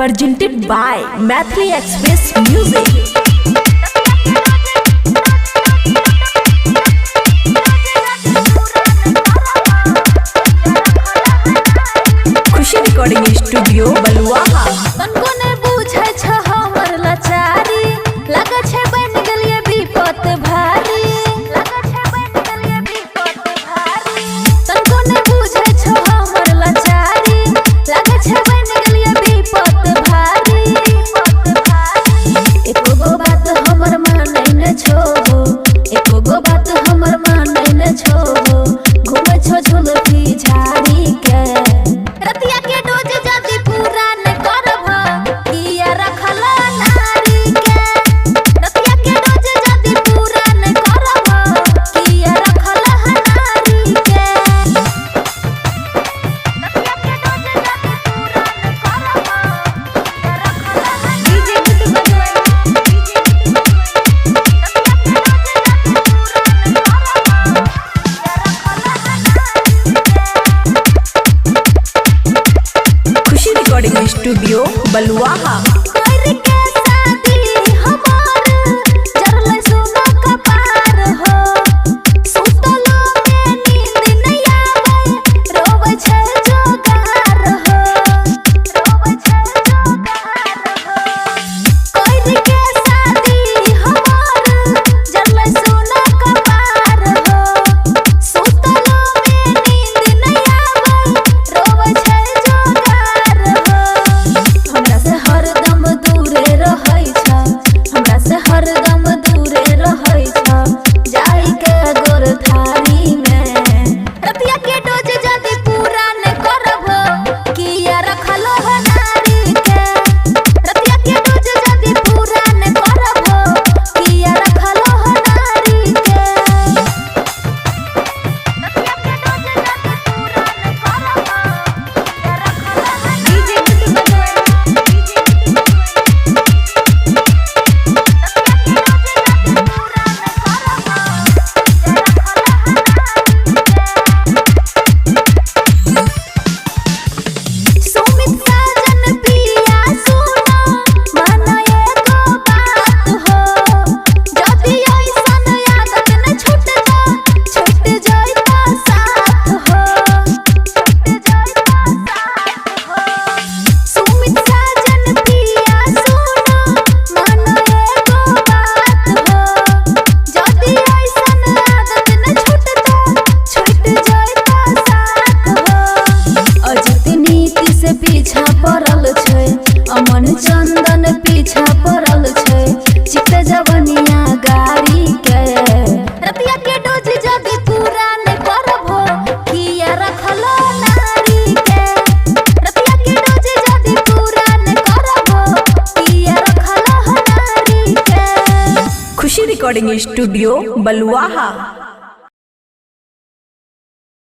presented by Mathli Express Music. खुशी recording studio Baluaha. तनको ने पूछे छ हमर लाचारी, लगे छे बन गेलिए विपत भारी, लगे छे बन गेलिए विपत भारी। तनको ने पूछे छ हमर लाचारी, लगे छे बन गेलिए विपत भारी, विपत भारी। एको गो बात हमर मानै न छोबो, एको गो बात हमर मानै न छोबो। घुमै छो झुलकी झाड़ी के, रतिया के डोज जदी पूरा न करभ, किया रखल नारी के। रतिया के डोज जदी पूरा न करभ, किया रखल नारी के। रतिया के डोज जदी पूरा न करभ, किया रखल डीजे गीत बजवाई, डीजे गीत बजवाई। रतिया के डोज जदी पूरा न करभ, किया रखल नारी के। खुशी रिकॉर्डिंग स्टूडियो बलुआहा। कर के शादी हमार जरले सोना कपार हो, सुतलो में नींद नहीं आवे, रोवे छे जोगार हो, रोवे छे जोगार हो। कर के शादी हमार जरले सोना कपार हो, सुतलो में नींद नहीं आवे, रोवे छे जोगार हो। हमरा से हरदम दूरे रहै छ, हमरा से हरदम दूरे रहै छ, जाई के गोर थारी में। रतिया के डोज जदी पूरा न करभ, किया रखल नारी के। रतिया के डोज जदी पूरा न करभ, किया रखल नारी के। रतिया के डोज जदी पूरा न करभ, किया रखल डीजे गीत बजवाई, डीजे गीत बजवाई। सुमित साजन पिया सुनो, मानो एको बात हो। जदी ऐसन आदत न छूट जा, छूट जाई ता साथ हो, छूट जाई ता साथ हो। सुमित साजन पिया सुनो, मानो एको बात हो। जदी ऐसन आदत न छूट जा, छूट जाई ता साथ हो। अजित नीति से पीछा पड़ल छै, अमन चंदन पीछा पड़ल छै, चित जवनिया गाड़ी के। रतिया के डोज जदी पूरा न करभ, किया रखल नारी के। रतिया के डोज जदी पूरा न करभ, किया रखल नारी के। खुशी रिकॉर्डिंग स्टूडियो बलुआहा।